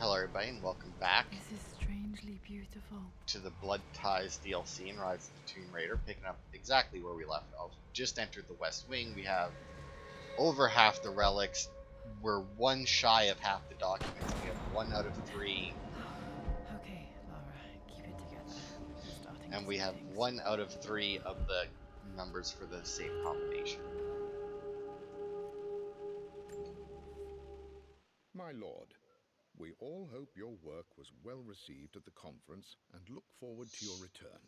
Hello, everybody, and welcome back This is strangely beautiful. to the Blood Ties DLC in Rise of the Tomb Raider, picking up exactly where we left off. Just entered the West Wing. We have over half the relics. We're one shy of half the documents. We have 1 out of 3, Okay, Lara, keep it together. I'm starting and to we see have things. 1 out of 3 of the numbers for the save combination. My lord, we all hope your work was well received at the conference and look forward to your return.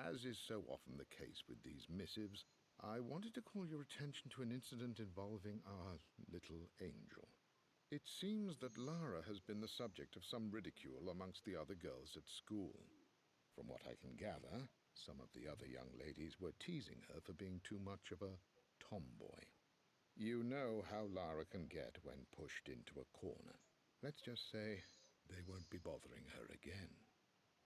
As is so often the case with these missives, I wanted to call your attention to an incident involving our little angel. It seems that Lara has been the subject of some ridicule amongst the other girls at school. From what I can gather, some of the other young ladies were teasing her for being too much of a tomboy. You know how Lara can get when pushed into a corner. Let's just say they won't be bothering her again.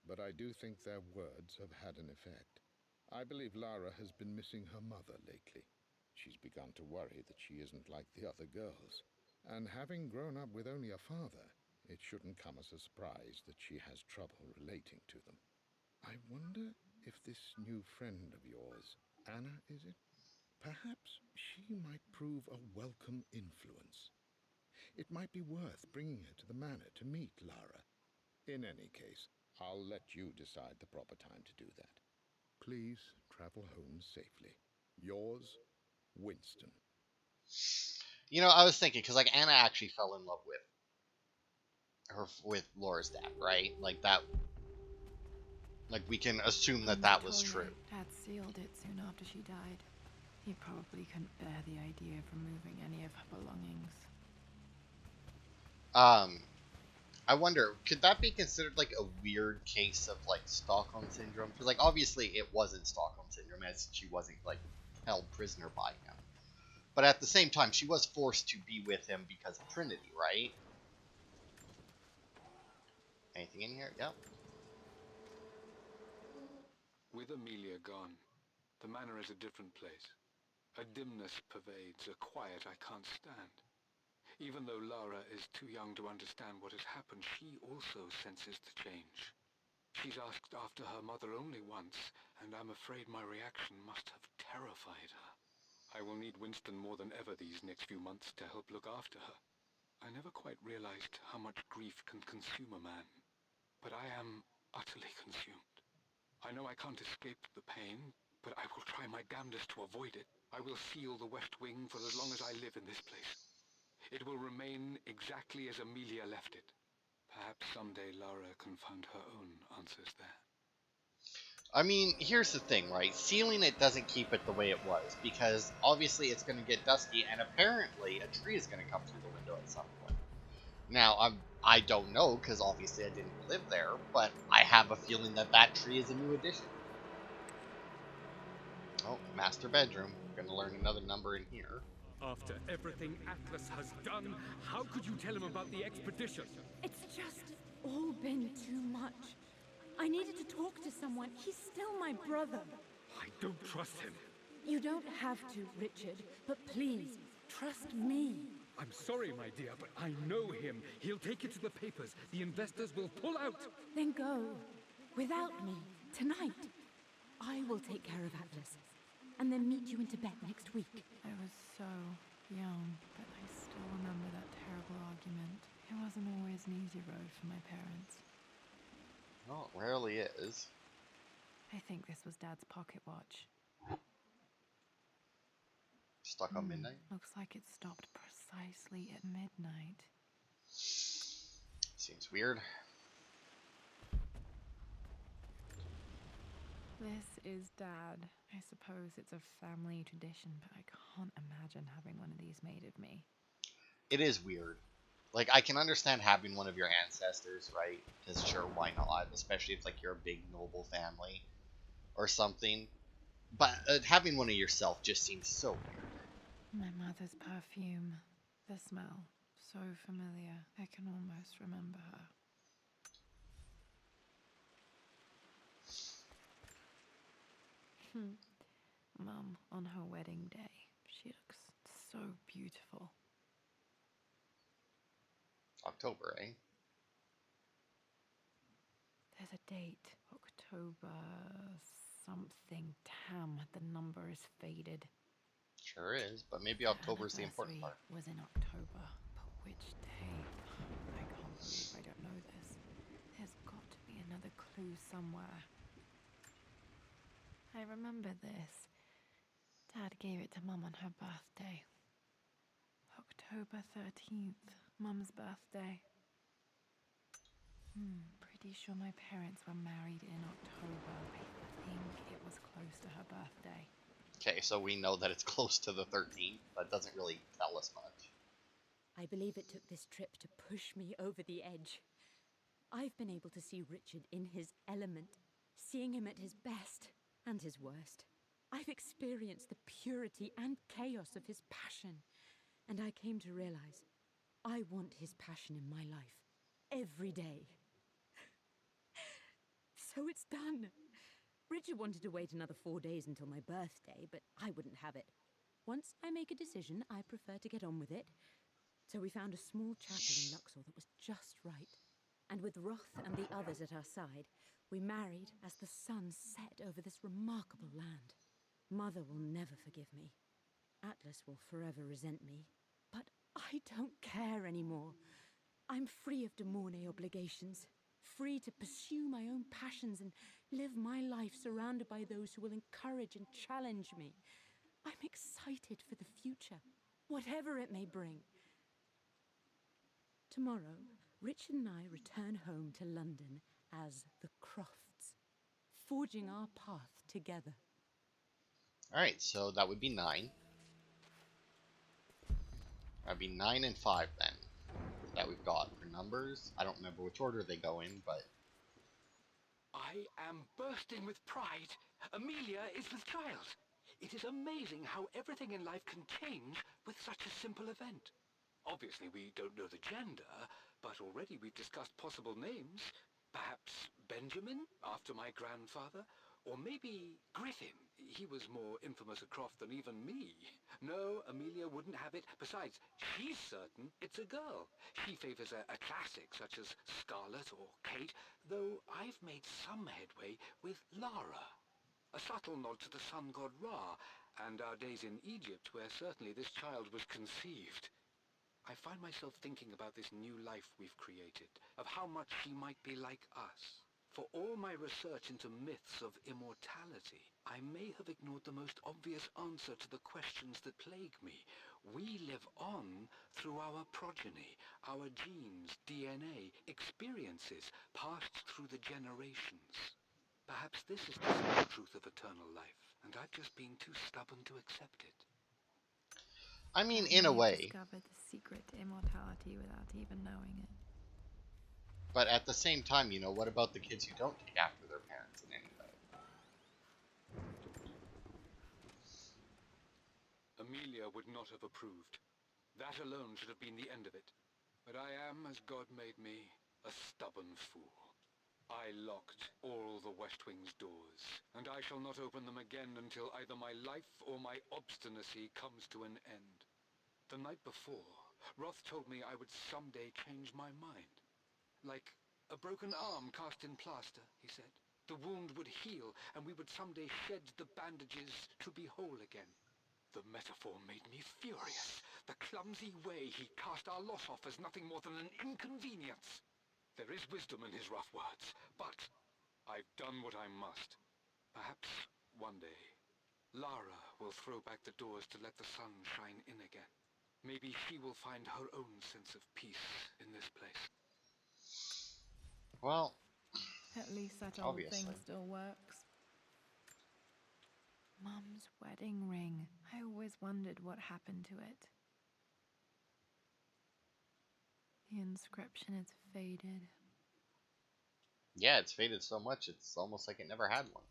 But I do think their words have had an effect. I believe Lara has been missing her mother lately. She's begun to worry that she isn't like the other girls. And having grown up with only a father, it shouldn't come as a surprise that she has trouble relating to them. I wonder if this new friend of yours, Anna, is it? Perhaps she might prove a welcome influence. It might be worth bringing her to the manor to meet Lara. In any case, I'll let you decide the proper time to do that. Please travel home safely. Yours, Winston. You know, I was thinking, because, like, Anna actually fell in love with Laura's dad, right? Like, that, like, we can assume that And I that was told you, true. Dad sealed it soon after she died. He probably couldn't bear the idea of removing any of her belongings. Um, I wonder, could that be considered like a weird case of like Stockholm syndrome? Because like obviously it wasn't Stockholm syndrome, as she wasn't like held prisoner by him. But at the same time, she was forced to be with him because of Trinity, right? Anything in here? Yep. With Amelia gone, the manor is a different place. A dimness pervades, a quiet I can't stand. Even though Lara is too young to understand what has happened, she also senses the change. She's asked after her mother only once, and I'm afraid my reaction must have terrified her. I will need Winston more than ever these next few months to help look after her. I never quite realized how much grief can consume a man, but I am utterly consumed. I know I can't escape the pain, but I will try my damnedest to avoid it. I will seal the West Wing for as long as I live in this place. It will remain exactly as Amelia left it. Perhaps someday Lara can find her own answers there. I mean, here's the thing, right? Sealing it doesn't keep it the way it was, because obviously it's going to get dusty, and apparently a tree is going to come through the window at some point. Now, I don't know, because obviously I didn't live there, but I have a feeling that that tree is a new addition. Oh, master bedroom. We're going to learn another number in here. After everything Atlas has done, how could you tell him about the expedition? It's just all been too much. I needed to talk to someone. He's still my brother. I don't trust him. You don't have to, Richard, but please, trust me. I'm sorry, my dear, but I know him. He'll take it to the papers. The investors will pull out. Then go. Without me, tonight. I will take care of Atlas, and then meet you in Tibet next week. I was so young, but I still remember that terrible argument. It wasn't always an easy road for my parents. Well, it rarely is. I think this was Dad's pocket watch. Stuck on midnight? Looks like it stopped precisely at midnight. Seems weird. This is Dad. I suppose it's a family tradition, but I can't imagine having one of these made of me. It is weird. Like, I can understand having one of your ancestors, right? Because sure, why not? Especially if, like, you're a big noble family or something. But having one of yourself just seems so weird. My mother's perfume. The smell. So familiar. I can almost remember her. Mum, on her wedding day, she looks so beautiful. October, eh? There's a date. October something. Damn, the number is faded. Sure is, but maybe The October's the important anniversary part. was in October. But which day? I can't believe I don't know this. There's got to be another clue somewhere. I remember this. Dad gave it to Mum on her birthday. October 13th, Mum's birthday. Pretty sure my parents were married in October. I think it was close to her birthday. Okay, so we know that it's close to the 13th. That doesn't really tell us much. I believe it took this trip to push me over the edge. I've been able to see Richard in his element, seeing him at his best and his worst. I've experienced the purity and chaos of his passion, and I came to realize I want his passion in my life every day. So it's done. Richard wanted to wait another 4 days until my birthday, but I wouldn't have it. Once I make a decision, I prefer to get on with it. So we found a small chapel in Luxor that was just right. And with Roth and the others at our side, we married as the sun set over this remarkable land. Mother will never forgive me. Atlas will forever resent me. But I don't care anymore. I'm free of De Mornay obligations, free to pursue my own passions and live my life surrounded by those who will encourage and challenge me. I'm excited for the future, whatever it may bring. Tomorrow, Richard and I return home to London as the Crofts, forging our path together. Alright, so that would be 9. That'd be 9 and 5 then. That we've got for numbers. I don't remember which order they go in, but... I am bursting with pride. Amelia is with child. It is amazing how everything in life can change with such a simple event. Obviously, we don't know the gender, but already we've discussed possible names. Perhaps Benjamin, after my grandfather? Or maybe Griffin. He was more infamous a Croft than even me. No, Amelia wouldn't have it. Besides, she's certain it's a girl. She favors a classic such as Scarlet or Kate, though I've made some headway with Lara. A subtle nod to the sun god Ra, and our days in Egypt where certainly this child was conceived. I find myself thinking about this new life we've created, of how much she might be like us. For all my research into myths of immortality, I may have ignored the most obvious answer to the questions that plague me. We live on through our progeny, our genes, DNA, experiences passed through the generations. Perhaps this is the simple truth of eternal life, and I've just been too stubborn to accept it. I mean, That in a may have way. discovered the secret to immortality without even knowing it. But at the same time, you know, what about the kids who don't take after their parents in any way? Amelia would not have approved. That alone should have been the end of it. But I am, as God made me, a stubborn fool. I locked all the West Wing's doors, and I shall not open them again until either my life or my obstinacy comes to an end. The night before, Roth told me I would someday change my mind. Like a broken arm cast in plaster, he said. The wound would heal, and we would someday shed the bandages to be whole again. The metaphor made me furious. The clumsy way he cast our loss off as nothing more than an inconvenience. There is wisdom in his rough words, but I've done what I must. Perhaps one day, Lara will throw back the doors to let the sun shine in again. Maybe she will find her own sense of peace in this place. Well, At least that old thing obviously. still works. Mum's wedding ring. I always wondered what happened to it. The inscription is faded. Yeah, it's faded so much, it's almost like it never had one.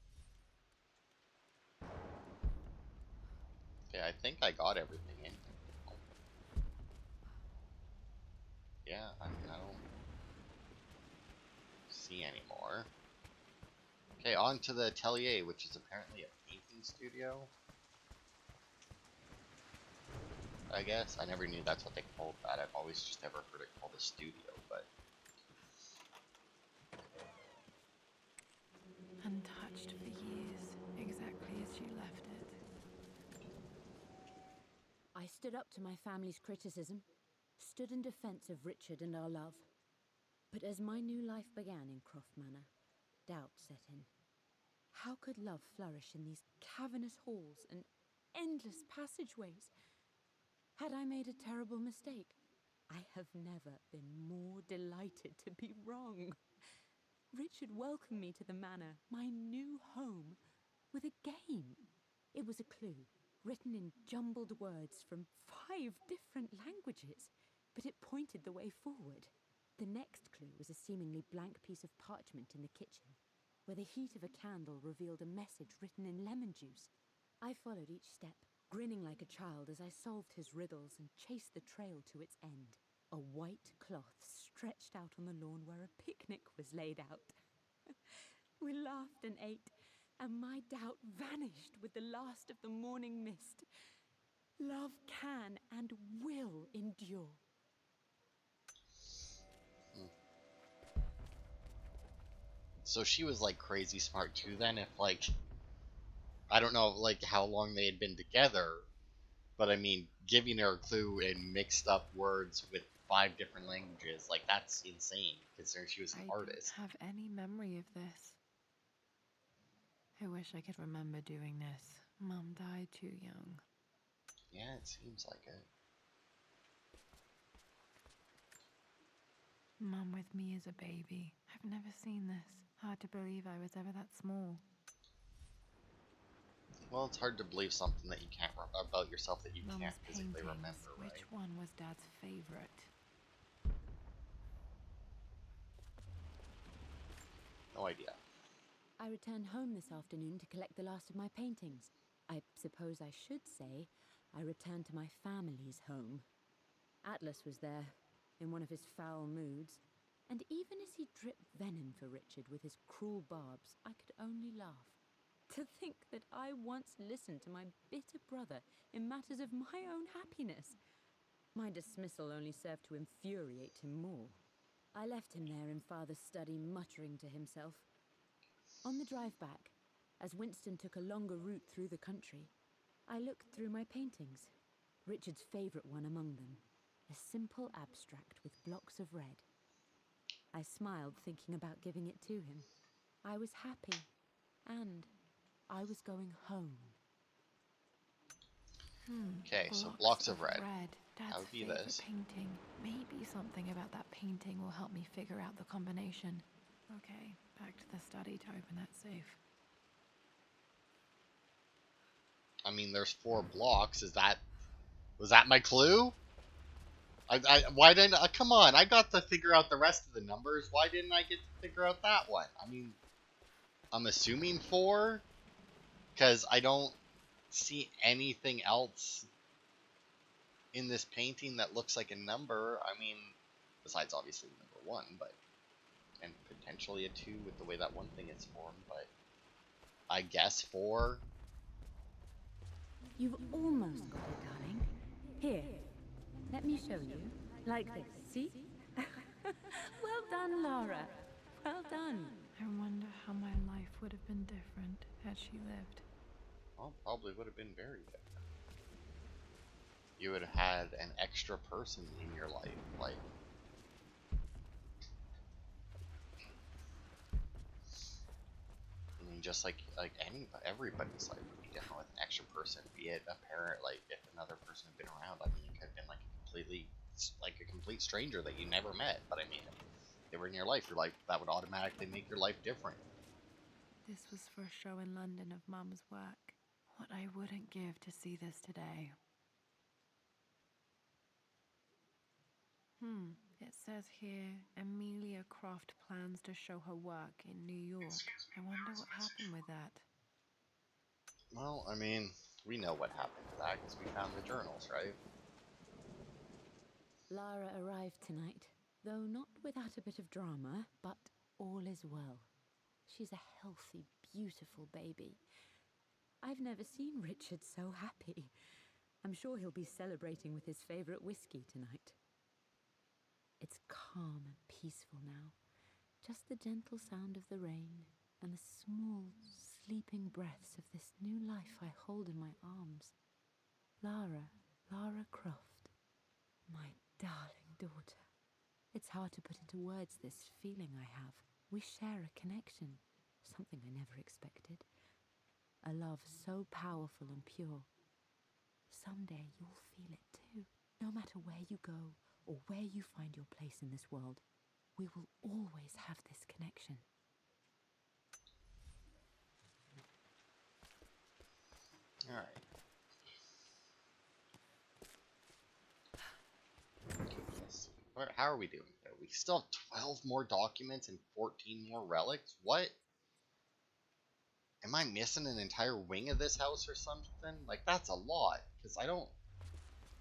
Okay, I think I got everything in here. Yeah, I mean, I don't see any more. Okay, on to the atelier, which is apparently a painting studio. I guess. I never knew that's what they called that. I've always just never heard it called a studio, but... I stood up to my family's criticism, stood in defense of Richard and our love. But as my new life began in Croft Manor, doubt set in. How could love flourish in these cavernous halls and endless passageways? Had I made a terrible mistake? I have never been more delighted to be wrong. Richard welcomed me to the manor, my new home, with a game. It was a clue, written in jumbled words from 5 different languages, but it pointed the way forward. The next clue was a seemingly blank piece of parchment in the kitchen, where the heat of a candle revealed a message written in lemon juice. I followed each step, grinning like a child as I solved his riddles and chased the trail to its end. A white cloth stretched out on the lawn where a picnic was laid out. We laughed and ate, and my doubt vanished with the last of the morning mist. Love can and will endure. So she was like crazy smart too then, if like, I don't know like how long they had been together, but I mean, giving her a clue in mixed up words with 5 different languages, like that's insane considering she was an I artist. don't have any memory of this. I wish I could remember doing this. Mum died too young. Yeah, it seems like it. Mum with me as a baby. I've never seen this. Hard to believe I was ever that small. Well, it's hard to believe something that you can't about yourself that you can't Mum's physically paintings. remember, right? Which one was Dad's favorite? No idea. I returned home this afternoon to collect the last of my paintings. I suppose I should say I returned to my family's home. Atlas was there, in one of his foul moods, and even as he dripped venom for Richard with his cruel barbs, I could only laugh. To think that I once listened to my bitter brother in matters of my own happiness. My dismissal only served to infuriate him more. I left him there in Father's study, muttering to himself. On the drive back, as Winston took a longer route through the country, I looked through my paintings, Richard's favourite one among them, a simple abstract with blocks of red. I smiled, thinking about giving it to him. I was happy, and I was going home. Okay, so blocks of red. Red. That Dad's would be favorite this. painting. Maybe something about that painting will help me figure out the combination. Okay, back to the study to open that safe. I mean, there's 4 blocks. Was that my clue? Why didn't come on? I got to figure out the rest of the numbers. Why didn't I get to figure out that one? I mean, I'm assuming 4, because I don't see anything else in this painting that looks like a number. I mean, besides obviously number 1, but and potentially a 2 with the way that one thing is formed. But I guess 4. You've almost got it, darling. Here, let me show you. Like this, see? Well done, Lara. Well done. I wonder how my life would have been different had she lived. Well, probably would have been very different. You would have had an extra person in your life, like. I mean, just like everybody's life would be different with an extra person, be it a parent. Like if another person had been around, I mean, it could have been like a complete stranger that you never met. But I mean, if they were in your life, that would automatically make your life different. This was for a show in London of Mum's work. What I wouldn't give to see this today. It says here, Amelia Croft plans to show her work in New York. I wonder what happened with that. Well, I mean, we know what happened to that because we found the journals, right? Lara arrived tonight, though not without a bit of drama, but all is well. She's a healthy, beautiful baby. I've never seen Richard so happy. I'm sure he'll be celebrating with his favourite whiskey tonight. It's calm and peaceful now. Just the gentle sound of the rain and the small, sleeping breaths of this new life I hold in my arms. Lara, Lara Croft, my darling daughter. It's hard to put into words this feeling I have. We share a connection, something I never expected. A love so powerful and pure. Someday you'll feel it too. No matter where you go or where you find your place in this world, we will always have this connection. All right. Let's see. How are we doing here? We still have 12 more documents and 14 more relics? What? Am I missing an entire wing of this house or something? Like, that's a lot, because I don't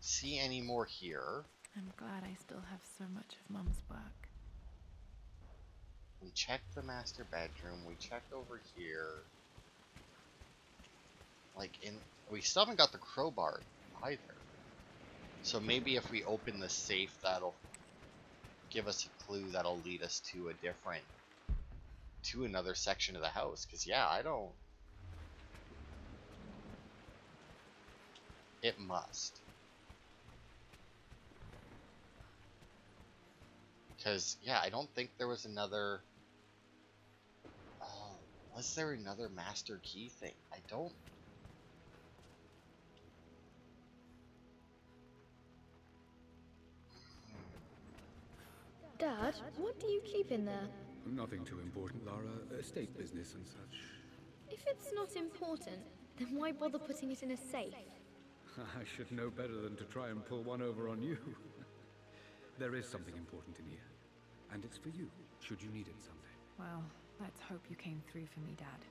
see any more here. I'm glad I still have so much of Mum's work. We checked the master bedroom. We checked over here. We still haven't got the crowbar either. So maybe if we open the safe, that'll give us a clue that'll lead us to another section of the house. Because, yeah, I don't... It must. Because, yeah, I don't think there was another... Oh, was there another master key thing? I don't... Dad, what do you keep in there? Nothing too important, Lara. Estate business and such. If it's not important, then why bother putting it in a safe? I should know better than to try and pull one over on you. There is something important in here. And it's for you, should you need it someday. Well, let's hope you came through for me, Dad.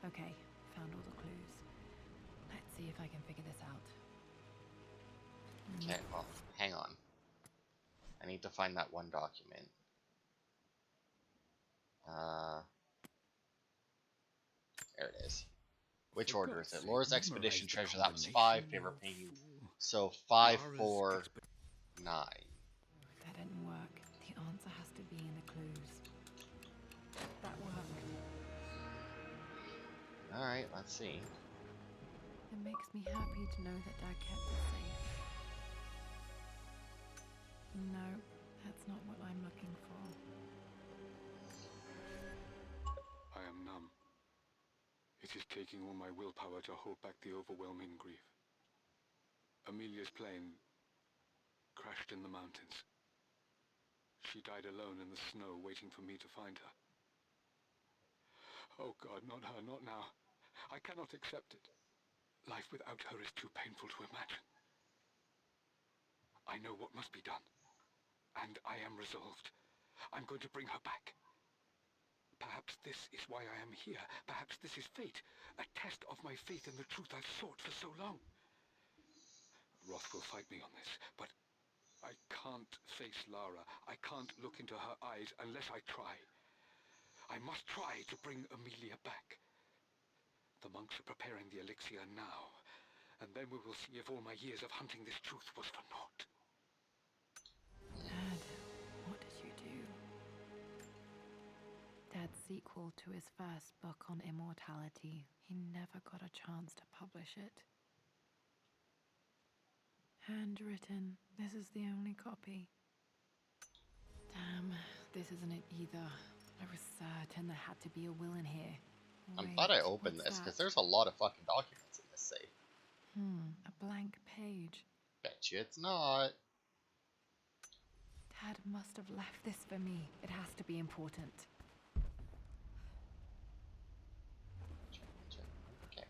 Okay, found all the clues. Let's see if I can figure this out. Okay, well, hang on. I need to find that one document. There it is. Which order is it? Laura's expedition treasure. That was 5. Favorite painting. So 5, 4, 9. That didn't work. The answer has to be in the clues. That worked. Alright, let's see. It makes me happy to know that Dad kept it safe. No, that's not what I'm looking for. I am numb. It is taking all my willpower to hold back the overwhelming grief. Amelia's plane crashed in the mountains. She died alone in the snow, waiting for me to find her. Oh God, not her, not now. I cannot accept it. Life without her is too painful to imagine. I know what must be done, and I am resolved. I'm going to bring her back. Perhaps this is why I am here. Perhaps this is fate, a test of my faith in the truth I've sought for so long. Roth will fight me on this, but I can't face Lara. I can't look into her eyes unless I try. I must try to bring Amelia back. The monks are preparing the elixir now, and then we will see if all my years of hunting this truth was for naught. Dad, what did you do? Dad's sequel to his first book on immortality, he never got a chance to publish it. Handwritten, this is the only copy. Damn, this isn't it either. I was certain there had to be a will in here. I'm glad I Wait, opened what's this, because that? there's a lot of fucking documents in this safe. A blank page. Bet you it's not. Dad must have left this for me. It has to be important. Okay.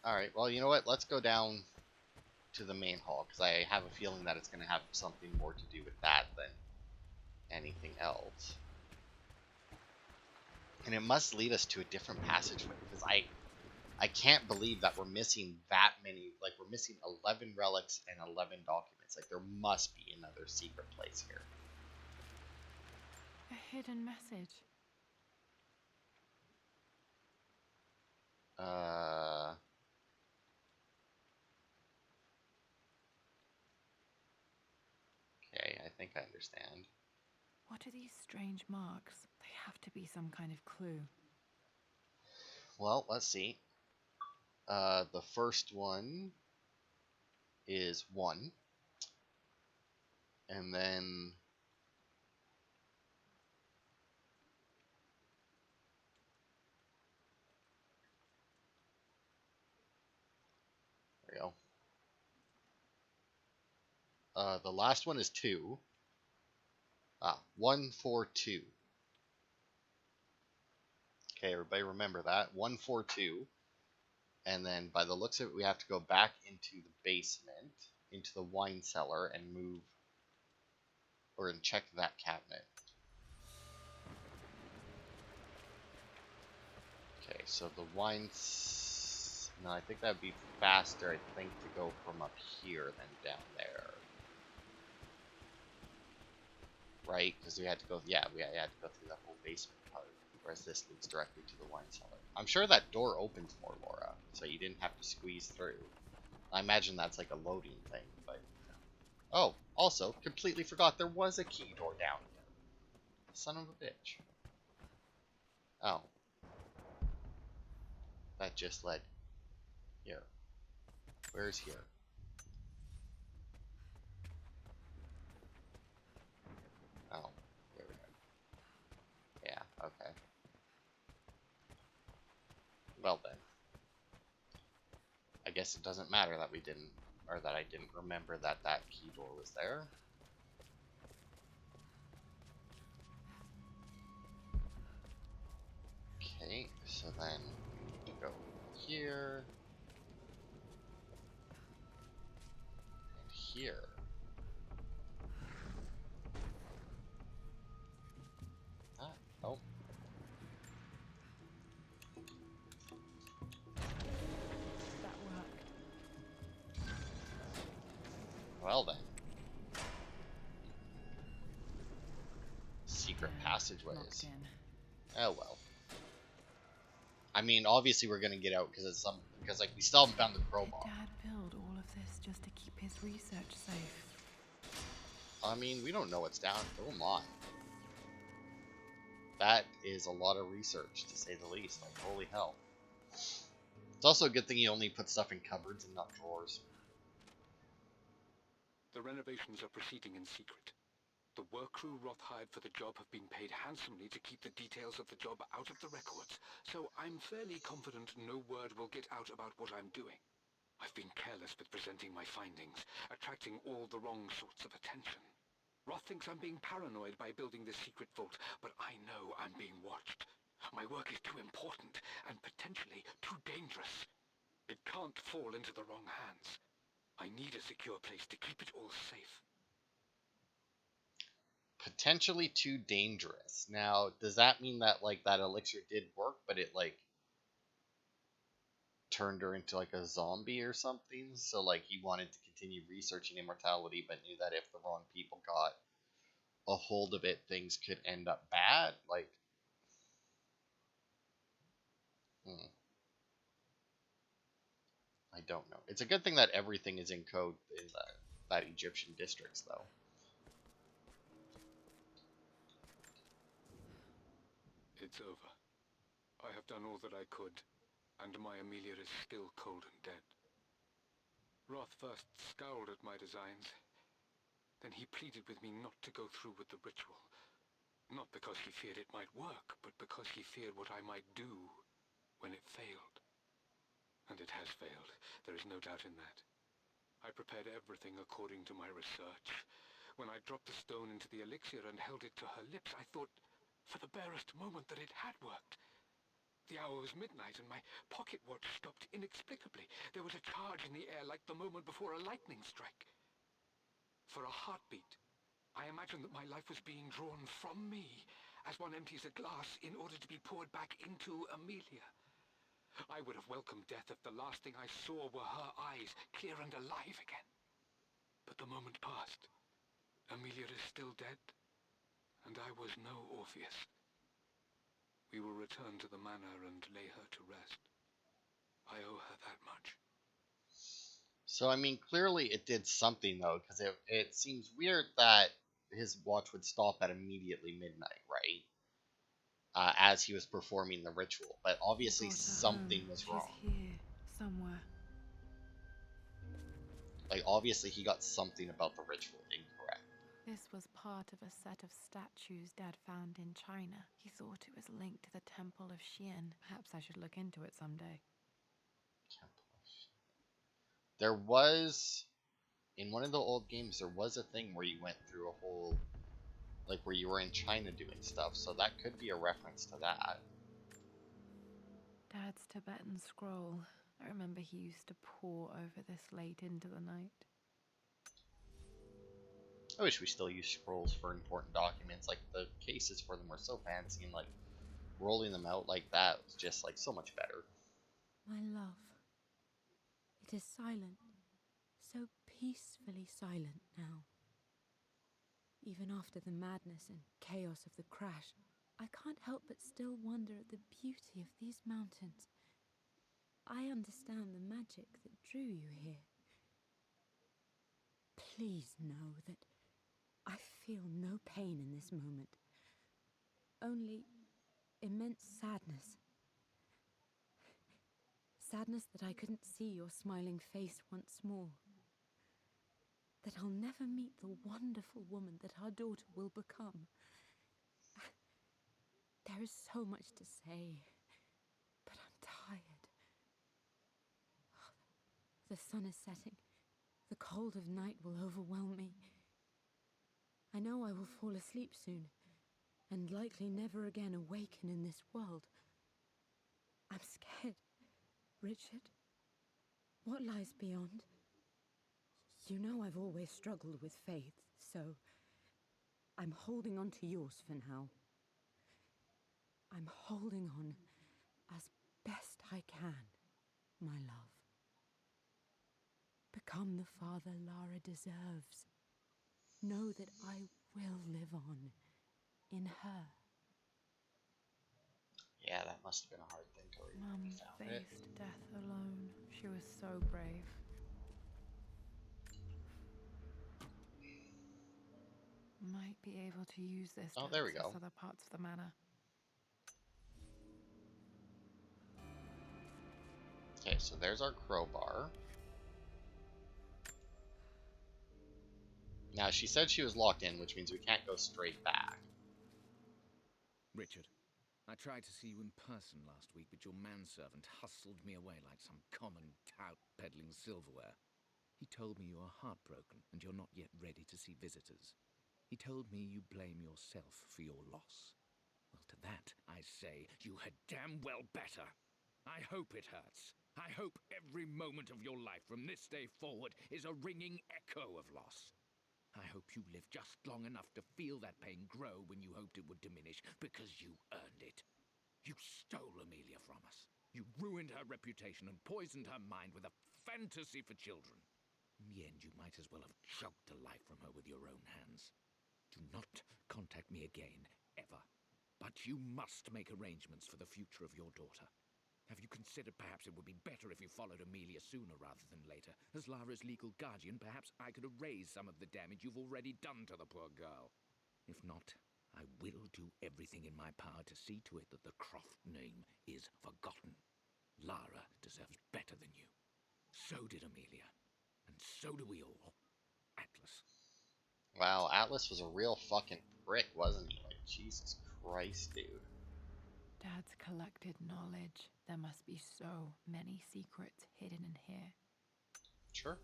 Alright, well, you know what? Let's go down to the main hall, because I have a feeling that it's going to have something more to do with that than anything else. And it must lead us to a different passageway, because I can't believe that we're missing that many. Like, we're missing 11 relics and 11 documents. Like, there must be another secret place here. A hidden message. Okay, I think I understand. What are these strange marks? They have to be some kind of clue. Well, let's see. The first one is 1. And then there we go. The last one is 2. 1, 4, 2. Okay, everybody remember that. 1, 4, 2. And then by the looks of it, we have to go back into the basement, into the wine cellar, and move, or and check that cabinet. Okay, so the wines. No, I think that'd be faster, I think, to go from up here than down there. Right? Because we had to go, yeah, we had to go through that whole basement part. Whereas this leads directly to the wine cellar. I'm sure that door opens more, Laura, so you didn't have to squeeze through. I imagine that's like a loading thing, but... Oh, also, completely forgot there was a key door down here. Son of a bitch. Oh. That just led... Here. Where's here? Oh. Here we go. Yeah, okay. Well then. I guess it doesn't matter that we didn't... Or that I didn't remember that that key door was there. Okay, so then we go here and here. Oh. That worked. Well then. Secret passageways. Locked in. Oh well. I mean, obviously we're gonna get out because like we still haven't found the Did crowbar. Dad build all of this just to keep his research safe? I mean, we don't know what's down. Oh my. That is a lot of research, to say the least. Like, holy hell. It's also a good thing you only put stuff in cupboards and not drawers. The renovations are proceeding in secret. The work crew Roth hired for the job have been paid handsomely to keep the details of the job out of the records, so I'm fairly confident no word will get out about what I'm doing. I've been careless with presenting my findings, attracting all the wrong sorts of attention. Roth thinks I'm being paranoid by building this secret vault, but I know I'm being watched. My work is too important, and potentially too dangerous. It can't fall into the wrong hands. I need a secure place to keep it all safe. Potentially too dangerous. Now, does that mean that, like, that elixir did work, but it, like, turned her into, like, a zombie or something? So, like, he wanted to continue researching immortality, but knew that if the wrong people got a hold of it, things could end up bad? Like, I don't know. It's a good thing that everything is in code in that Egyptian districts, though. It's over. I have done all that I could, and my Amelia is still cold and dead. Roth first scowled at my designs. Then he pleaded with me not to go through with the ritual. Not because he feared it might work, but because he feared what I might do when it failed. And it has failed. There is no doubt in that. I prepared everything according to my research. When I dropped the stone into the elixir and held it to her lips, I thought for the barest moment that it had worked. The hour was midnight and my pocket watch stopped inexplicably. There was a charge in the air like the moment before a lightning strike. For a heartbeat, I imagined that my life was being drawn from me as one empties a glass in order to be poured back into Amelia. I would have welcomed death if the last thing I saw were her eyes, clear and alive again. But the moment passed. Amelia is still dead, and I was no Orpheus. We will return to the manor and lay her to rest. I owe her that much. So, I mean, clearly it did something, though, because it seems weird that his watch would stop at immediately midnight, right? As he was performing the ritual. But obviously Brought her something home. was She's wrong. here, somewhere. Like, obviously, he got something about the ritual incorrect. This was part of a set of statues Dad found in China. He thought it was linked to the Temple of Xian. Perhaps I should look into it someday. There was, in one of the old games, there was a thing where you went through a whole, like, where you were in China doing stuff, so that could be a reference to that. Dad's Tibetan scroll. I remember he used to pore over this late into the night. I wish we still use scrolls for important documents. Like, the cases for them were so fancy, and, like, rolling them out like that was just, like, so much better. My love. It is silent. So peacefully silent now. Even after the madness and chaos of the crash, I can't help but still wonder at the beauty of these mountains. I understand the magic that drew you here. Please know that I feel no pain in this moment. Only immense sadness. Sadness that I couldn't see your smiling face once more. That I'll never meet the wonderful woman that our daughter will become. There is so much to say, but I'm tired. The sun is setting. The cold of night will overwhelm me. I know I will fall asleep soon, and likely never again awaken in this world. I'm scared. Richard, what lies beyond? You know I've always struggled with faith, so I'm holding on to yours for now. I'm holding on as best I can, my love. Become the father Lara deserves. Know that I will live on in her. Yeah, that must have been a hard thing to read when you Mum found it. faced death alone. She was so brave. Might be able to use this Oh, to there we access go. other parts of the manor. Okay, so there's our crowbar. Now, she said she was locked in, which means we can't go straight back. Richard, I tried to see you in person last week, but your manservant hustled me away like some common tout peddling silverware. He told me you are heartbroken and you're not yet ready to see visitors. He told me you blame yourself for your loss. Well, to that, I say you had damn well better. I hope it hurts. I hope every moment of your life from this day forward is a ringing echo of loss. I hope you live just long enough to feel that pain grow when you hoped it would diminish, because you earned it. You stole Amelia from us. You ruined her reputation and poisoned her mind with a fantasy for children. In the end, you might as well have choked the life from her with your own hands. Do not contact me again, ever. But you must make arrangements for the future of your daughter. Have you considered perhaps it would be better if you followed Amelia sooner rather than later? As Lara's legal guardian, perhaps I could erase some of the damage you've already done to the poor girl. If not, I will do everything in my power to see to it that the Croft name is forgotten. Lara deserves better than you. So did Amelia. And so do we all. Atlas. Wow, Atlas was a real fucking prick, wasn't he? Like, Jesus Christ, dude. Dad's collected knowledge. There must be so many secrets hidden in here. Sure.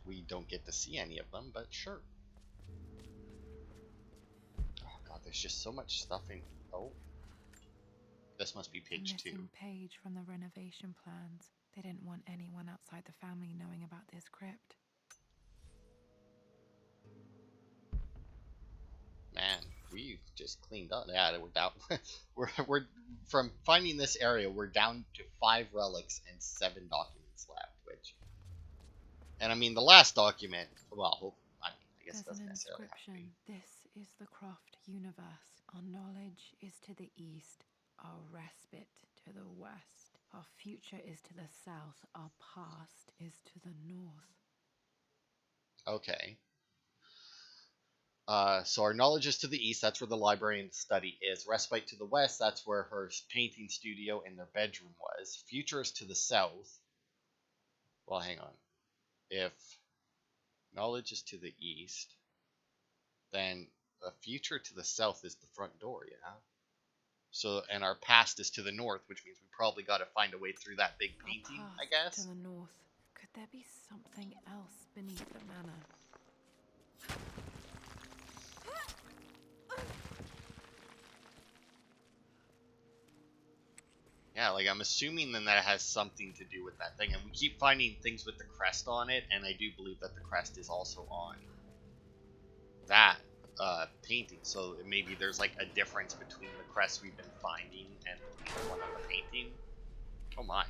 We don't get to see any of them, but sure. Oh god, there's just so much stuff in... Oh. This must be A page 2. missing page from the renovation plans. They didn't want anyone outside the family knowing about this crypt. Man, we've just cleaned up. Yeah, we're down. we're from finding this area. We're down to 5 relics and 7 documents left. Which, and I mean, the last document. Well, I guess it There's doesn't an necessarily have to be. inscription. This is the Croft universe. Our knowledge is to the east. Our respite to the west. Our future is to the south. Our past is to the north. Okay. So our knowledge is to the east. That's where the library and study is. Respite to the west. That's where her painting studio and their bedroom was. Future is to the south. Well, hang on. If knowledge is to the east, then the future to the south is the front door, yeah? So, and our past is to the north, which means we probably got to find a way through that big Our painting, I past to guess. the north. Could there be something else beneath the manor? Yeah, like I'm assuming then that has something to do with that thing. And we keep finding things with the crest on it, and I do believe that the crest is also on that painting. So maybe there's like a difference between the crest we've been finding and the one on the painting. Oh my.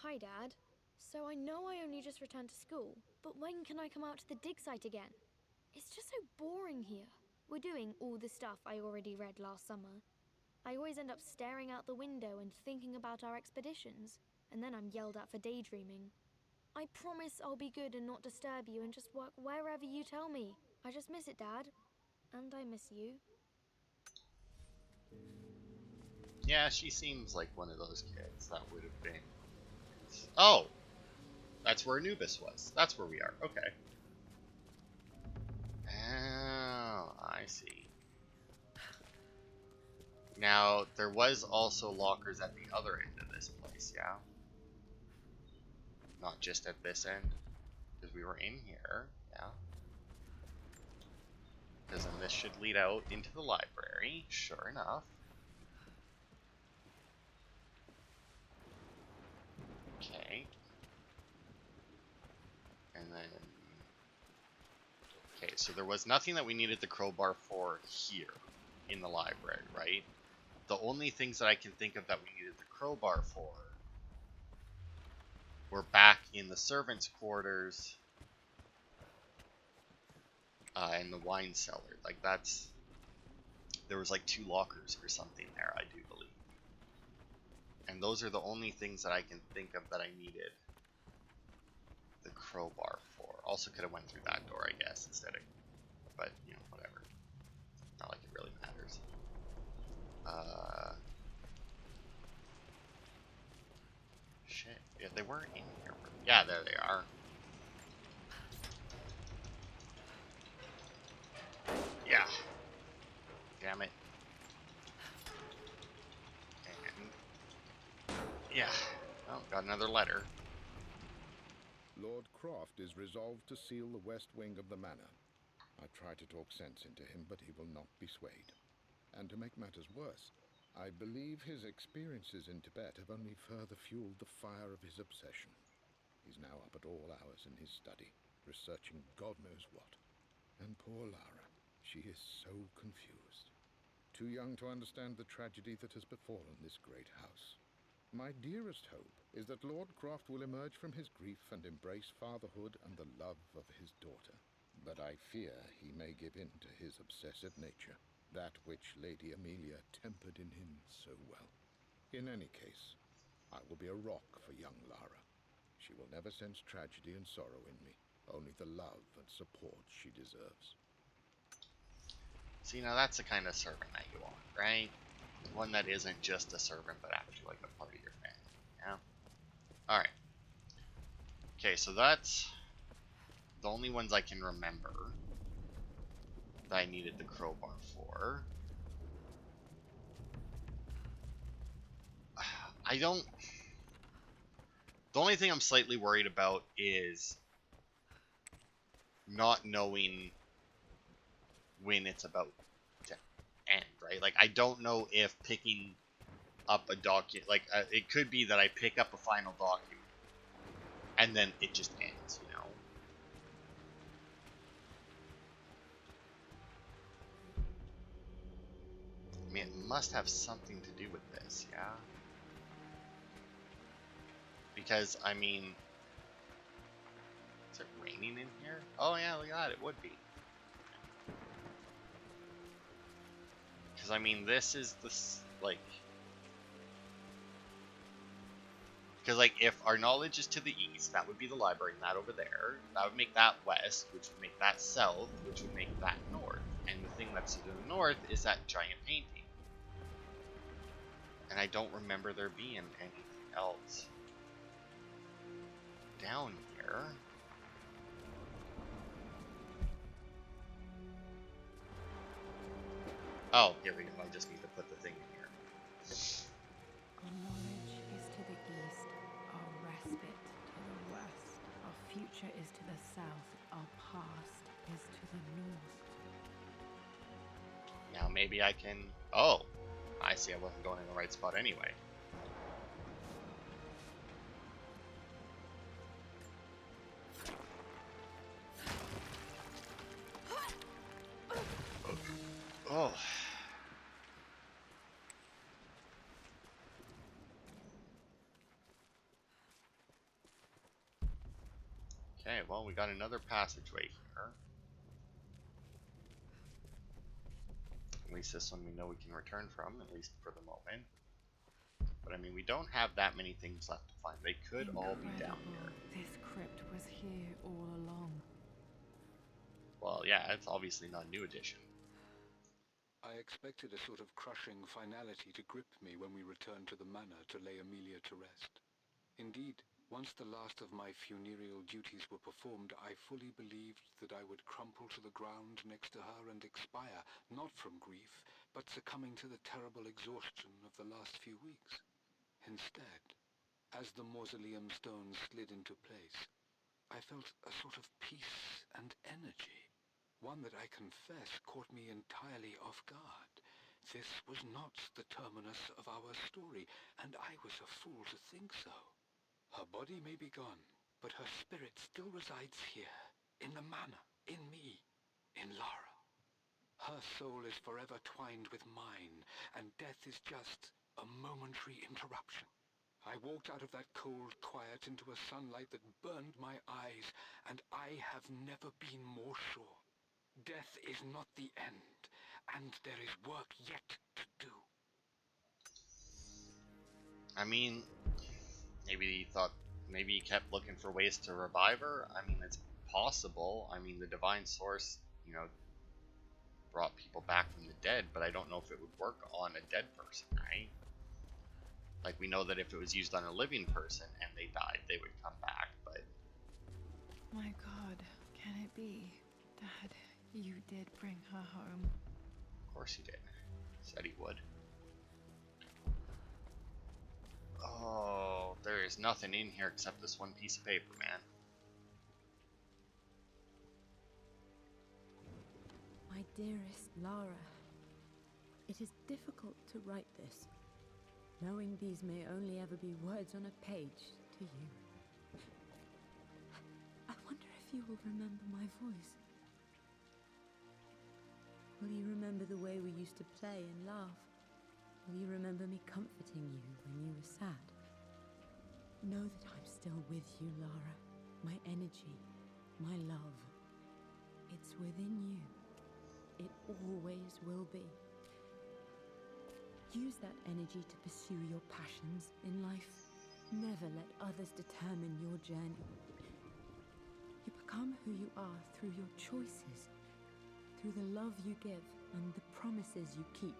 Hi, Dad. So I know I only just returned to school, but when can I come out to the dig site again? It's just so boring here. We're doing all the stuff I already read last summer. I always end up staring out the window and thinking about our expeditions, and then I'm yelled at for daydreaming. I promise I'll be good and not disturb you and just work wherever you tell me. I just miss it, Dad. And I miss you. Yeah, she seems like one of those kids that would have been. Oh, that's where Anubis was. That's where we are. Okay. Oh, I see. Now, there was also lockers at the other end of this place, yeah? Not just at this end. Because we were in here, yeah? Because then this should lead out into the library, sure enough. Okay. And then... Okay, so there was nothing that we needed the crowbar for here in the library, right? The only things that I can think of that we needed the crowbar for were back in the servants' quarters in the wine cellar. Like, that's... There was like 2 lockers or something there, I do believe. And those are the only things that I can think of that I needed the crowbar for. Also could have went through that door, I guess, instead of... But, you know, whatever. Not like it really matters. Shit. Yeah, they weren't in here. Yeah, there they are. Yeah. Damn it. And... Yeah. Oh, got another letter. Lord Croft is resolved to seal the west wing of the manor. I try to talk sense into him, but he will not be swayed. And to make matters worse, I believe his experiences in Tibet have only further fueled the fire of his obsession. He's now up at all hours in his study, researching God knows what. And poor Lara, she is so confused. Too young to understand the tragedy that has befallen this great house. My dearest hope is that Lord Croft will emerge from his grief and embrace fatherhood and the love of his daughter. But I fear he may give in to his obsessive nature, that which Lady Amelia tempered in him so well. In any case, I will be a rock for young Lara. She will never sense tragedy and sorrow in me, only the love and support she deserves. See, now that's the kind of servant that you want, right? One that isn't just a servant, but actually like a part of your family, yeah? Alright. Okay, so that's the only ones I can remember that I needed the crowbar for. I don't... The only thing I'm slightly worried about is not knowing when it's about to end, right? Like, I don't know if picking up a document, like, it could be that I pick up a final document and then it just ends, you know? I mean, it must have something to do with this, yeah? Because, I mean, is it raining in here? Oh yeah, look at that, it would be. Because, I mean, this is this, like... Because, like, if our knowledge is to the east, that would be the library, and that over there. That would make that west, which would make that south, which would make that north. And the thing that's to the north is that giant painting. And I don't remember there being anything else. down here. Oh, here we go. I just need to put the thing in here. Our knowledge is to the east, our respite to the west. Our future is to the south, our past is to the north. Now maybe I can... Oh, I see I wasn't going in the right spot anyway. Oh. Okay, well, we got another passageway here. At least this one we know we can return from, at least for the moment. But I mean, we don't have that many things left to find. They could all be down here. This crypt was here all along. Well, yeah, it's obviously not a new edition. I expected a sort of crushing finality to grip me when we returned to the manor to lay Amelia to rest. Indeed, once the last of my funereal duties were performed, I fully believed that I would crumple to the ground next to her and expire, not from grief, but succumbing to the terrible exhaustion of the last few weeks. Instead, as the mausoleum stones slid into place, I felt a sort of peace and energy. One that I confess caught me entirely off guard. This was not the terminus of our story, and I was a fool to think so. Her body may be gone, but her spirit still resides here, in the manor, in me, in Lara. Her soul is forever twined with mine, and death is just a momentary interruption. I walked out of that cold quiet into a sunlight that burned my eyes, and I have never been more sure. Death is not the end, and there is work yet to do. I mean, maybe he kept looking for ways to revive her. I mean, it's possible. I mean, the divine source, brought people back from the dead, but I don't know if it would work on a dead person, right? Like, we know that if it was used on a living person and they died, they would come back, but... My God, can it be? Dad, you did bring her home. Of course he did. Said he would. Oh, there is nothing in here except this one piece of paper, man. My dearest Lara, it is difficult to write this, knowing these may only ever be words on a page to you. I wonder if you will remember my voice. Will you remember the way we used to play and laugh? Will you remember me comforting you when you were sad? Know that I'm still with you, Lara. My energy, my love. It's within you. It always will be. Use that energy to pursue your passions in life. Never let others determine your journey. You become who you are through your choices, through the love you give and the promises you keep.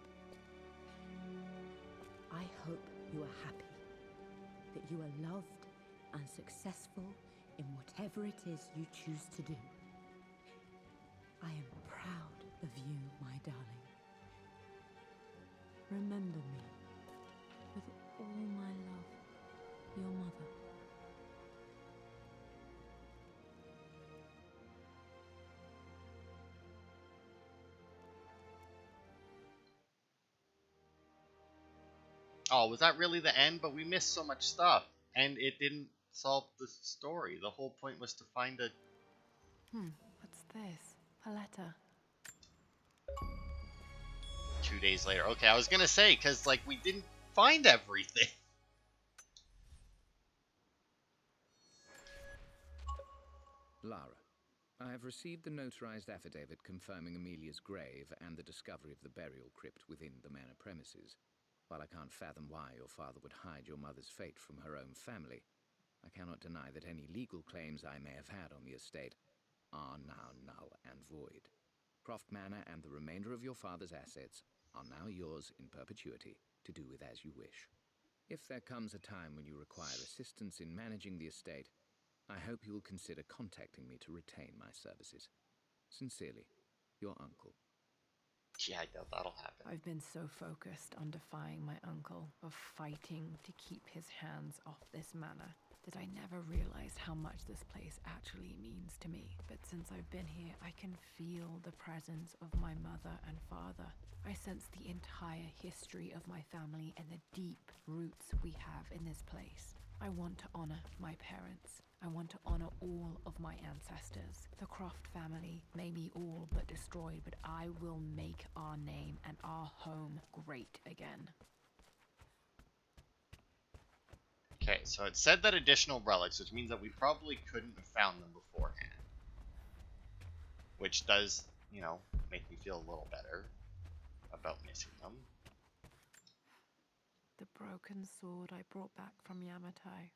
I hope you are happy, that you are loved and successful in whatever it is you choose to do. I am proud of you, my darling. Remember me, with all my love, your mother. Oh, was that really the end? But we missed so much stuff, and it didn't solve the story. The whole point was to find a... What's this? A letter. 2 days later. Okay, I was gonna say, because, like, we didn't find everything. Lara, I have received the notarized affidavit confirming Amelia's grave and the discovery of the burial crypt within the manor premises. While I can't fathom why your father would hide your mother's fate from her own family, I cannot deny that any legal claims I may have had on the estate are now null and void. Croft Manor and the remainder of your father's assets are now yours in perpetuity to do with as you wish. If there comes a time when you require assistance in managing the estate, I hope you will consider contacting me to retain my services. Sincerely, your uncle. Yeah, I doubt that'll happen. I've been so focused on defying my uncle, of fighting to keep his hands off this manor, that I never realized how much this place actually means to me. But since I've been here, I can feel the presence of my mother and father. I sense the entire history of my family and the deep roots we have in this place. I want to honor my parents. I want to honor all of my ancestors. The Croft family may be all but destroyed, but I will make our name and our home great again. Okay, so it said that additional relics, which means that we probably couldn't have found them beforehand. Which does, make me feel a little better about missing them. The broken sword I brought back from Yamatai.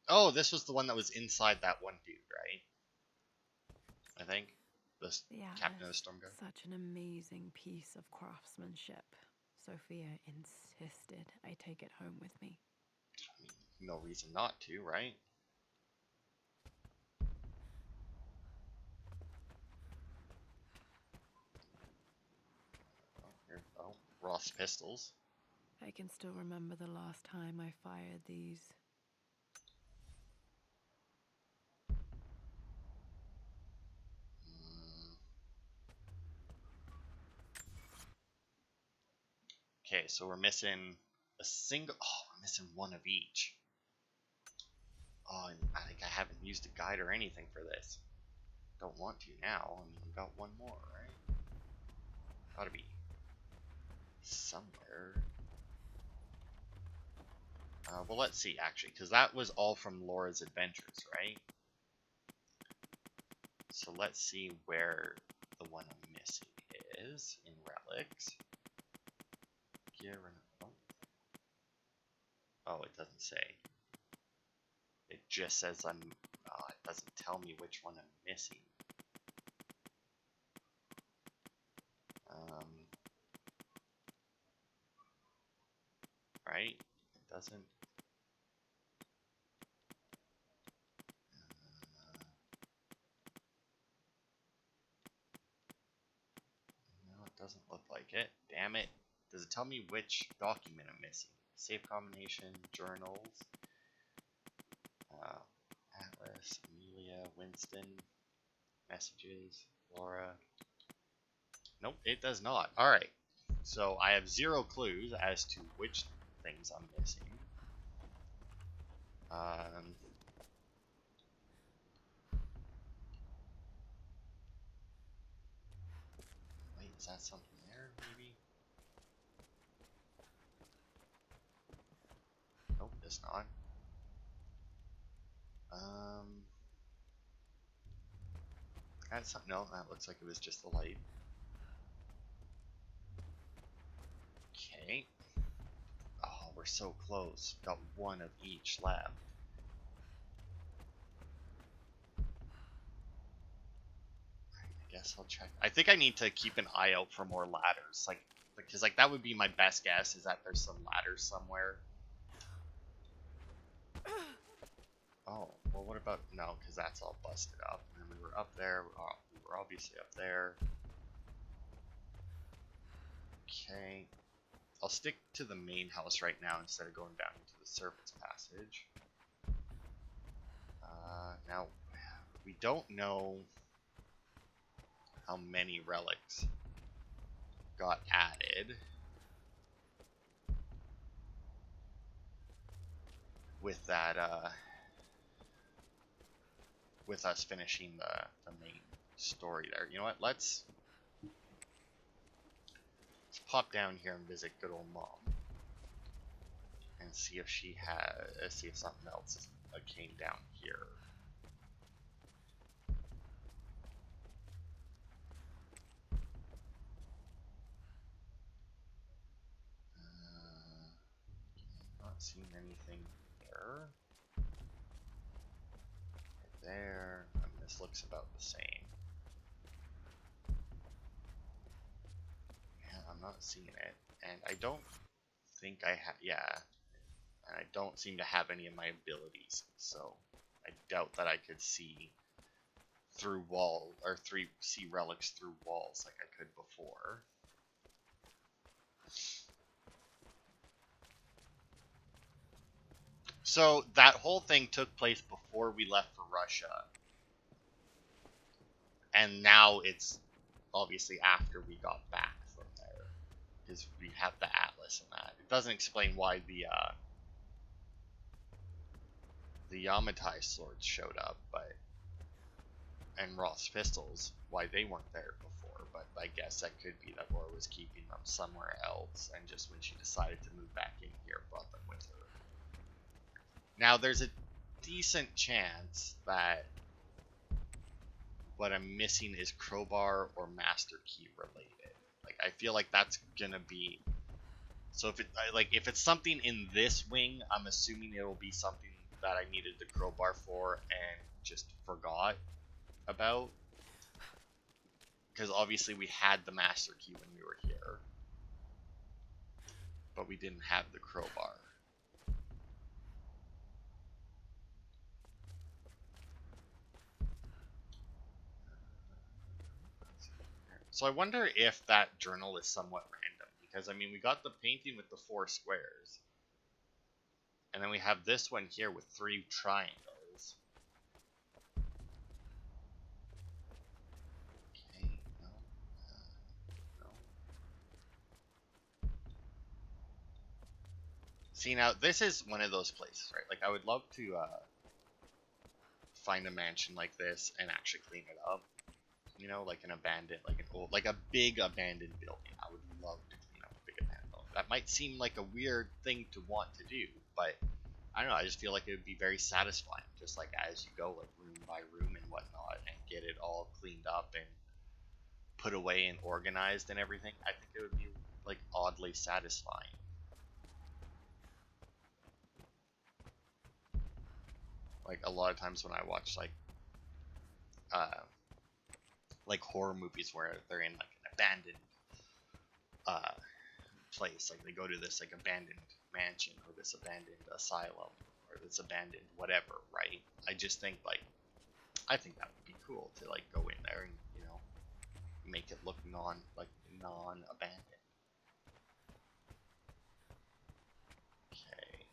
Oh, this was the one that was inside that one dude, right? I think. The captain of the Stormguard. Such an amazing piece of craftsmanship. Sophia insisted I take it home with me. I mean, no reason not to, right? Oh, Ross pistols. I can still remember the last time I fired these. Okay, so we're missing a single. Oh, we're missing one of each. Oh, and I think I haven't used a guide or anything for this. Don't want to now. I mean, we got one more, right? Gotta be somewhere. Well, let's see, actually, because that was all from Laura's adventures, right? So let's see where the one I'm missing is in relics. Oh, it doesn't say. It just says it doesn't tell me which one I'm missing. Right? It doesn't. No, it doesn't look like it. Damn it. Does it tell me which document I'm missing? Safe combination, journals, Atlas, Amelia, Winston, messages, Laura. Nope, it does not. Alright. So I have 0 clues as to which things I'm missing. Wait, is that something there, maybe? Nope, it's not. That's something. No, that looks like it was just the light. Okay. Oh, we're so close. Got one of each left. I guess I'll check. I think I need to keep an eye out for more ladders, because that would be my best guess, is that there's some ladders somewhere. Oh, well, what about no? Because that's all busted up. And we were up there. We were obviously up there. Okay. I'll stick to the main house right now instead of going down into the servants' passage. Now, we don't know how many relics got added with that, with us finishing the main story there. You know what? Let's pop down here and visit good old mom and see if she has, see if something else came down here. Not seeing anything there. Right there. I mean, this looks about the same. Yeah, I'm not seeing it, and I don't think I have. Yeah, And I don't seem to have any of my abilities, so I doubt that I could see through see relics through walls like I could before. So that whole thing took place before we left for Russia, and now it's obviously after we got back from there, because we have the Atlas and that. It doesn't explain why the Yamatai swords showed up, but and Roth's pistols, why they weren't there before. But I guess that could be that Laura was keeping them somewhere else, and just when she decided to move back in here, brought them with her. Now, there's a decent chance that what I'm missing is crowbar or master key related. Like, I feel like that's gonna be. So if it's something in this wing, I'm assuming it'll be something that I needed the crowbar for and just forgot about. Because obviously we had the master key when we were here, but we didn't have the crowbar. So I wonder if that journal is somewhat random, because I mean we got the painting with the 4 squares, and then we have this one here with 3 triangles. Okay, no, no. See, now this is one of those places, right? Like I would love to find a mansion like this and actually clean it up. You know, like an abandoned, like an old, like a big abandoned building. I would love to clean up a big abandoned building. That might seem like a weird thing to want to do, but I don't know. I just feel like it would be very satisfying, just like as you go, like room by room and whatnot, and get it all cleaned up and put away and organized and everything. I think it would be like oddly satisfying. Like a lot of times when I watch like horror movies where they're in like an abandoned uh, place, like they go to this like abandoned mansion or this abandoned asylum or this abandoned whatever, right? I just think like I think that would be cool to like go in there and make it look non-abandoned. Okay.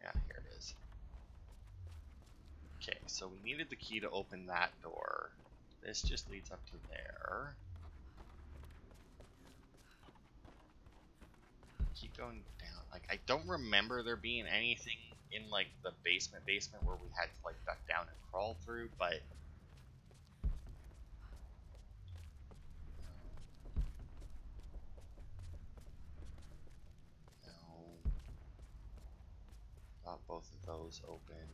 Yeah, here it is. Okay, so we needed the key to open that door. This just leads up to there. Keep going down. Like, I don't remember there being anything in, like, the basement where we had to, like, duck down and crawl through, but... No. Got both of those open.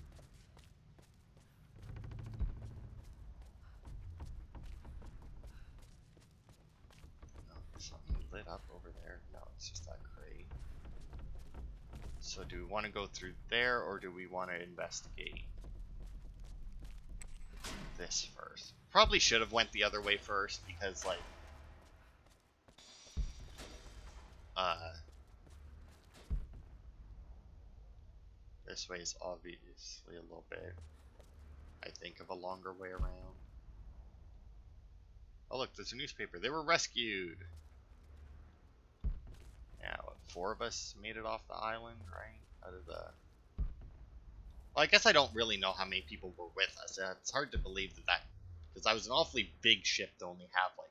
No, there's something lit up over there. No, it's just that crate. So do we want to go through there, or do we want to investigate this first? Probably should have went the other way first, because, like, this way is obviously a little bit, I think, of a longer way around. Oh look, there's a newspaper. They were rescued! Yeah, what, 4 of us made it off the island, right? Out of the... Well, I guess I don't really know how many people were with us. It's hard to believe that because I was an awfully big ship to only have, like,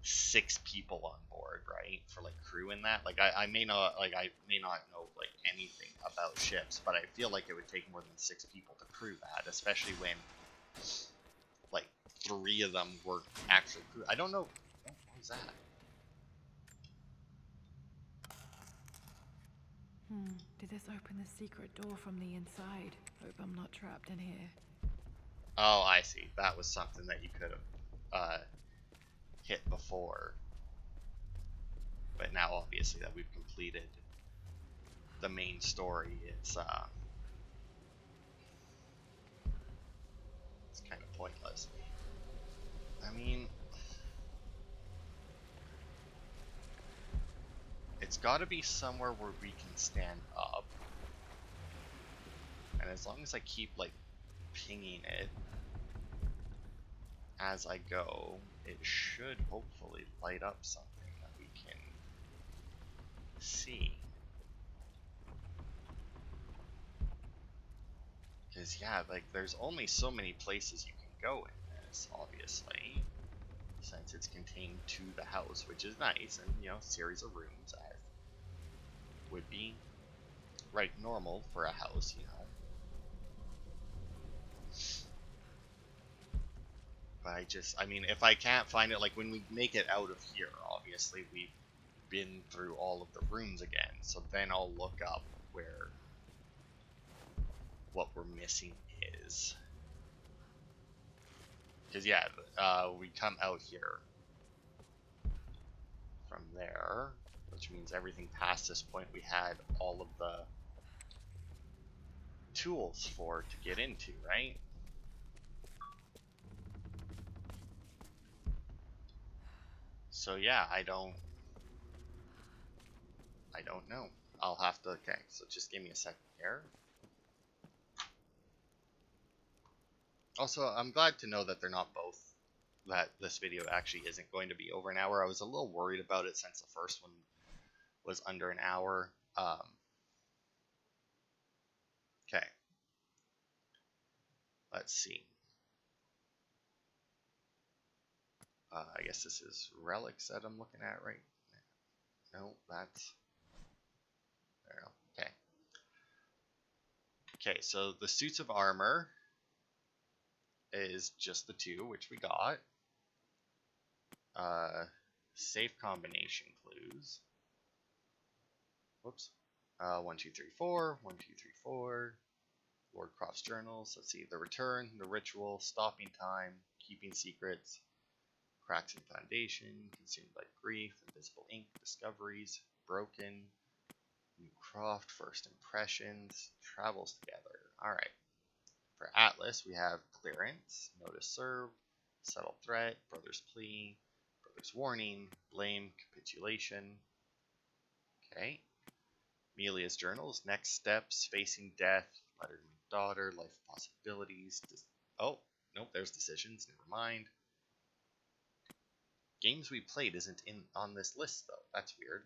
6 people on board, right? For, like, crew in that. Like, I may not know, like, anything about ships, but I feel like it would take more than 6 people to crew that, especially when, like, 3 of them were actual crew. I don't know. What was that? Did this open the secret door from the inside? Hope I'm not trapped in here. Oh, I see. That was something that you could have hit before. But now, obviously, that we've completed the main story, it's kind of pointless. I mean, it's it's got to be somewhere where we can stand up. And as long as I keep, like, pinging it as I go, it should hopefully light up something that we can see. Because, yeah, like, there's only so many places you can go in this, obviously, since it's contained to the house, which is nice, and, you know, series of rooms, as would be right normal for a house, you know. But I mean, if I can't find it, like, when we make it out of here, obviously, we've been through all of the rooms again, so then I'll look up where what we're missing is. Because, yeah, we come out here from there, which means everything past this point we had all of the tools for to get into, right? So yeah, I don't know. I'll have to, okay, so just give me a second here. Also, I'm glad to know that they're not both, that this video actually isn't going to be over an hour. I was a little worried about it since the first one was under an hour. Okay. Let's see. I guess this is relics that I'm looking at right now. No, that's... There we go. Okay. Okay, so the suits of armor is just the two, which we got. Safe combination clues. Whoops. 1, 2, 3, 4. 1, 2, 3, 4. Lord Croft's journals. Let's see. The return, the ritual, stopping time, keeping secrets, cracks in foundation, consumed by grief, invisible ink, discoveries, broken, New Croft, first impressions, travels together. Alright. For Atlas, we have clearance, notice served, subtle threat, brother's plea, brother's warning, blame, capitulation. Okay. Amelia's journals, next steps, facing death, letter to my daughter, life possibilities. Oh, nope, there's decisions, never mind. Games we played isn't on this list, though. That's weird.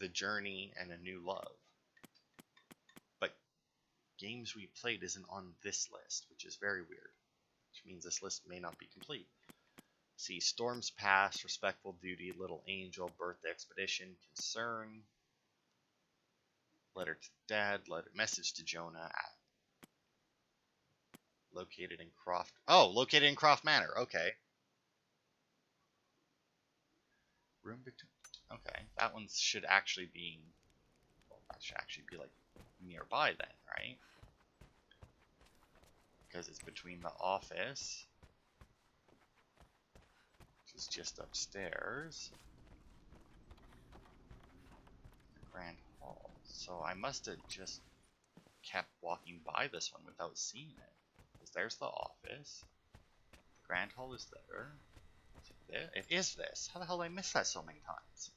The Journey and A New Love. But games we played isn't on this list, which is very weird. Which means this list may not be complete. See, Storm's Past, Respectful Duty, Little Angel, Birth Expedition, Concern, Letter to Dad, Message to Jonah, located in Croft. Oh, located in Croft Manor. Okay. Room between. Okay, that one should actually be. Well, that should actually be like nearby then, right? Because it's between the office, which is just upstairs, the Grand Hall. So I must have just kept walking by this one without seeing it. Because there's the office. The Grand Hall is there. Is it there? It is this. How the hell did I miss that so many times?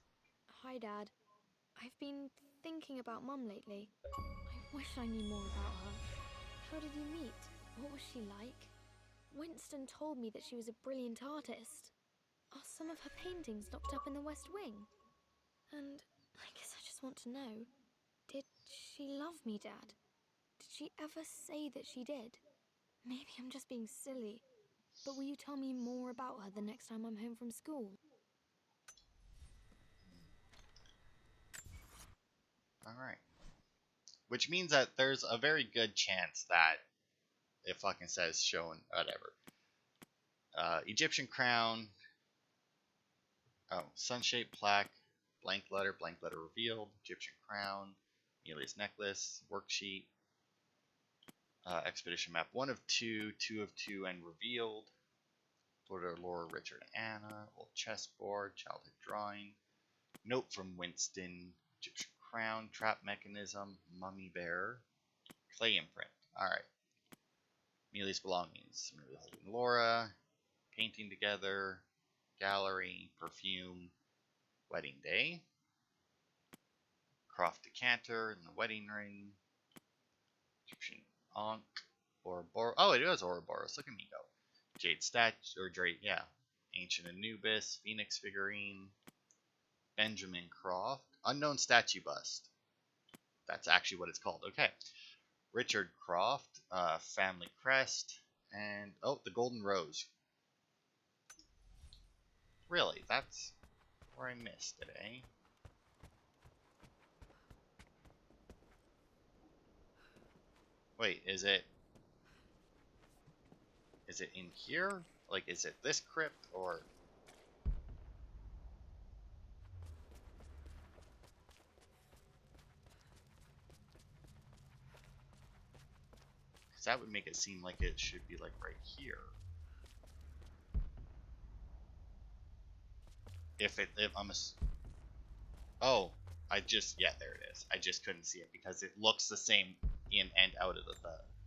Hi, Dad. I've been thinking about Mum lately. I wish I knew more about her. How did you meet? What was she like? Winston told me that she was a brilliant artist. Are some of her paintings locked up in the West Wing? And I guess I just want to know, did she love me, Dad? Did she ever say that she did? Maybe I'm just being silly, but will you tell me more about her the next time I'm home from school? Alright. Which means that there's a very good chance that it fucking says shown, whatever. Egyptian crown. Oh, sun-shaped plaque. Blank letter revealed. Egyptian crown. Amelia's necklace. Worksheet. Expedition map 1 of 2. 2 of 2 and revealed. Lord Laura, Richard, Anna. Old chessboard. Childhood drawing. Note from Winston. Egyptian crown. Trap mechanism. Mummy bear. Clay imprint. Alright. Amelia's belongings. Amelia holding Laura. painting together, gallery, perfume, wedding day, Croft decanter and the wedding ring, Egyptian Ankh, Ouroboros. Oh, it is Ouroboros. Look at me go. Jade statue, or Jade, yeah. Ancient Anubis, Phoenix figurine, Benjamin Croft, unknown statue bust. That's actually what it's called. Okay. Richard Croft, family crest, and oh, the golden rose. Really, that's where I missed it, eh? Wait, is it in here? Like, is it this crypt, or... Because that would make it seem like it should be, like, right here. If I'm a... Oh, yeah, there it is. I just couldn't see it because it looks the same in and out of the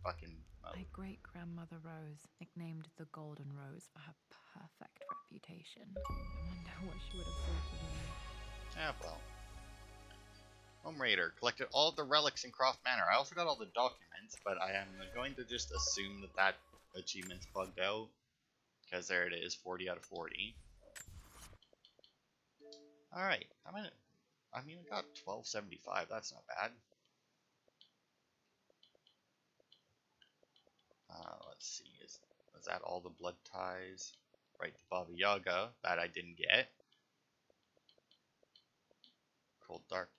fucking mode. My great-grandmother Rose, nicknamed the Golden Rose for her perfect reputation. I wonder what she would have thought of me. Yeah, well. Home Raider collected all of the relics in Croft Manor. I also got all the documents, but I am going to just assume that achievement's bugged out. Because there it is, 40 out of 40. Alright, I got 1275. That's not bad. Let's see. Was that all the blood ties? Right, the Baba Yaga. That I didn't get. Cold Dark.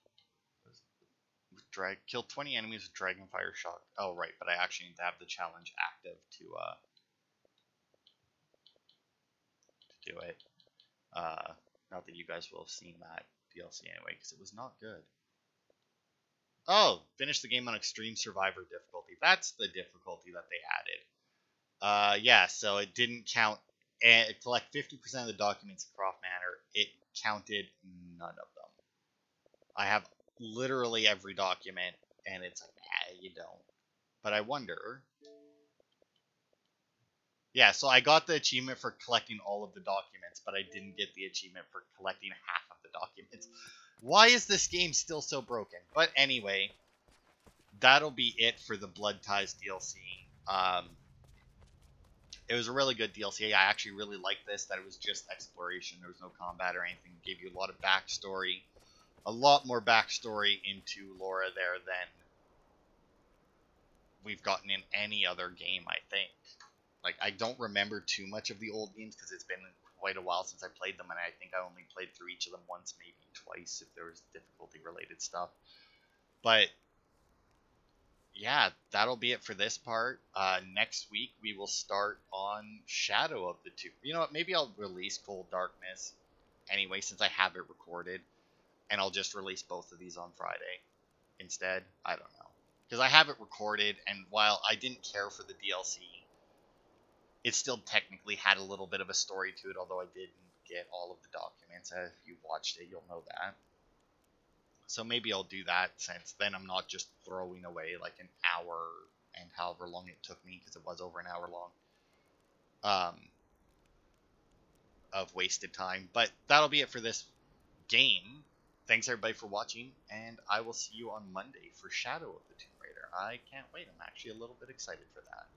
Killed 20 enemies with Dragonfire Shock. Oh, right, but I actually need to have the challenge active to do it. Not that you guys will have seen that DLC anyway, because it was not good. Oh, finish the game on Extreme Survivor difficulty. That's the difficulty that they added. Yeah, so it didn't count. It collect 50% of the documents in Croft Manor. It counted none of them. I have literally every document, and it's like, you don't. But I wonder. Yeah, so I got the achievement for collecting all of the documents, but I didn't get the achievement for collecting half of the documents. Why is this game still so broken? But anyway, that'll be it for the Blood Ties DLC. It was a really good DLC. I actually really liked this, that it was just exploration. There was no combat or anything. It gave you a lot of backstory. A lot more backstory into Lara there than we've gotten in any other game, I think. Like, I don't remember too much of the old games because it's been quite a while since I played them, and I think I only played through each of them once, maybe twice, if there was difficulty-related stuff. But, yeah, that'll be it for this part. Next week, we will start on Shadow of the Tomb. You know what, maybe I'll release Cold Darkness anyway, since I have it recorded, and I'll just release both of these on Friday instead. I don't know. Because I have it recorded, and while I didn't care for the DLC, it still technically had a little bit of a story to it, although I didn't get all of the documents. If you've watched it, you'll know that. So maybe I'll do that, since then I'm not just throwing away like an hour and however long it took me, because it was over an hour long, of wasted time. But that'll be it for this game. Thanks everybody for watching, and I will see you on Monday for Shadow of the Tomb Raider. I can't wait. I'm actually a little bit excited for that.